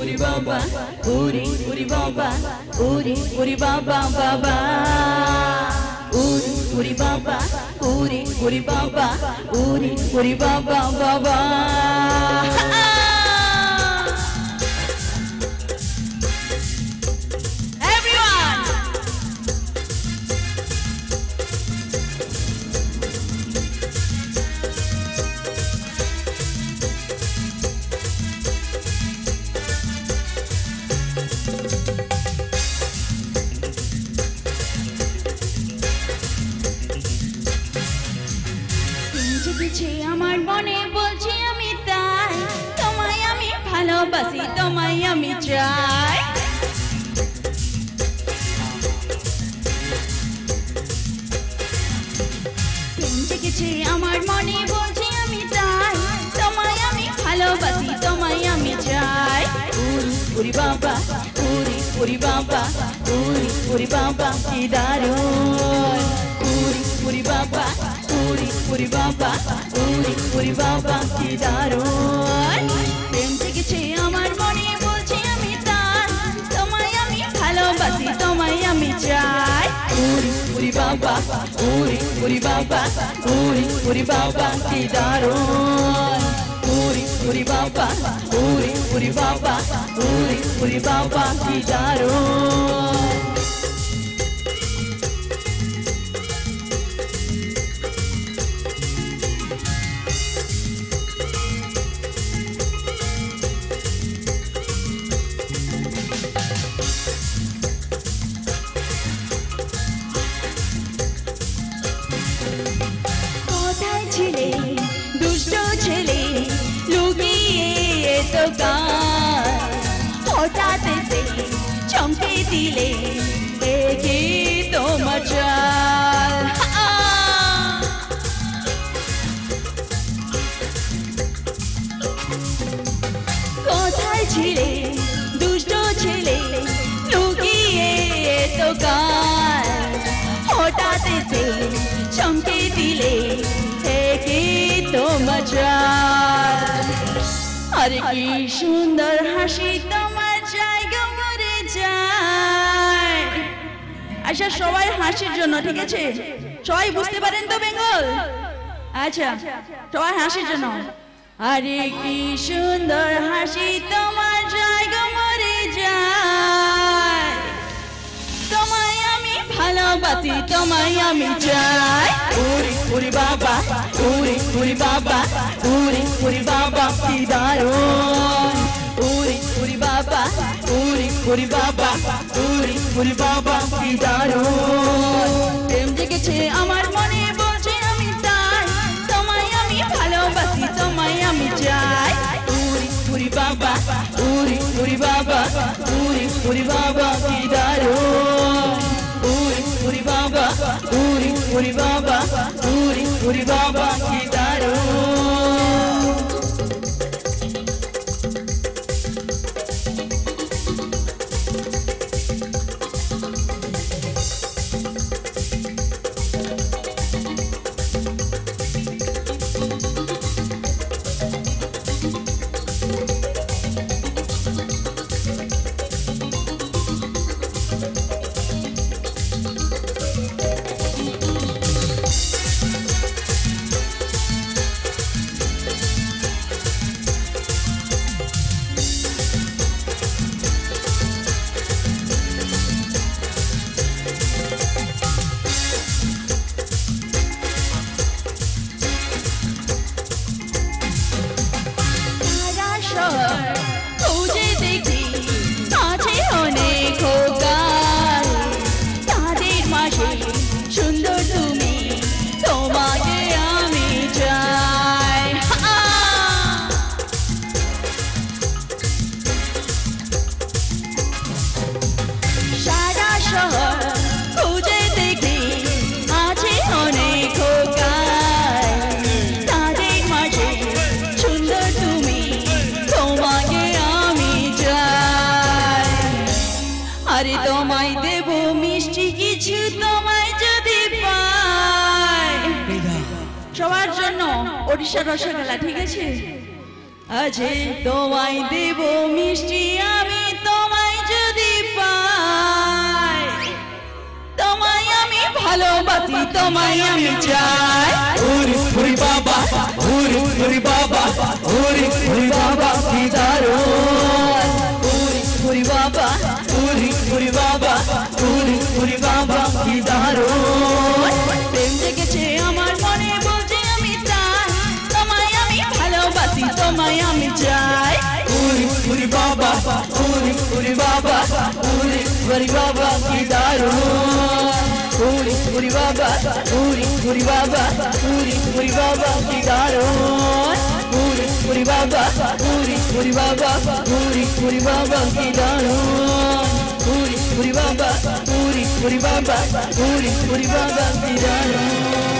Uri baba, uri baba, uri baba baba. Uri baba, uri baba, uri baba baba. আমার মনে বলছি আমি তাই তোমায় আমি ভালোবাসি তোমায় আমি চাই জেগেছে আমার মনে বলছি আমি তাই তোমায় আমি ভালোবাসি তোমায় আমি চাই উরি বাবা উরি বাবা উরি বাবা কি দারুণ উরি বাবা উরি বাবা উরি বাবা কি দারুণ প্রেম জেগেছে আমার মনে বলছি আমি তাই তোমায় আমি ভালোবাসি তোমায় আমি চাই উরি বাবা উরি বাবা উরি বাবা কি দারুণ উরি বাবা উরি বাবা উরি বাবা কি দারুণ দুষ্ট ছেলে লুকিয়ে তো হঠাৎ চমকে দিলে দেখি তোমার চাল কোথায় ছিলে দুষ্ট ছেলে লুকিয়ে তো হঠাৎ চমকে দিলে তোমার চাল আরে কি সুন্দর হাসি তোমার জায়গা মরে যায় আচ্ছা সবাই হাসির জন্য ঠিক আছে সবাই বুঝতে পারেন তো বেঙ্গল আচ্ছা সবাই হাসির জন্য আরে কি সুন্দর হাসি তোমার জায়গা মরে যায় তোমায় আমি ভালোবাসি তোমায় আমি চাই উরি বাবা উরি বাবা উরি বাবা কি দারুণ উরি বাবা উরি বাবা উরি বাবা কি দারুণ প্রেম জেগেছে আমার মনে বলছে আমি তাই তোমায় আমি ভালোবাসি তোমায় আমি চাই উরি বাবা উরি বাবা উরি বাবা কি দারুণ উরি বাবা উরি বাবা উরি বাবা কি দারুণ সবার জন্য ওড়িশার রসগোল্লা, ঠিক আছে? আজে তোমায় দেব মিষ্টি আমি, তোমায় যদি পাই, তোমায় আমি ভালোবাসি, তোমায় আমি চাই। ওরে ওরে বাবা, ওরে ওরে বাবা, ওরে ওরে বাবা কি দারুণ। ওরে ওরে বাবা, ওরে ওরে বাবা, ওরে ওরে বাবা কি দারুণ। প্রেম জেগেছে আমার মনে, বলছে আমি তাই, তোমায় আমি ভালোবাসি, তোমায় আমি চাই। ওরে ওরে বাবা, ওরে ওরে বাবা, ওরে ওরে বাবা কি দারুণ। ওরে ওরে বাবা, ওরে ওরে বাবা, ওরে ওরে বাবা কি দারুণ। ওরে ওরে বাবা, ওরে ওরে বাবা, ওরে ওরে বাবা কি দারুণ। ওরে ওরে বাবা, ওরে ওরে বাবা, ওরে ওরে বাবা কি দারুণ।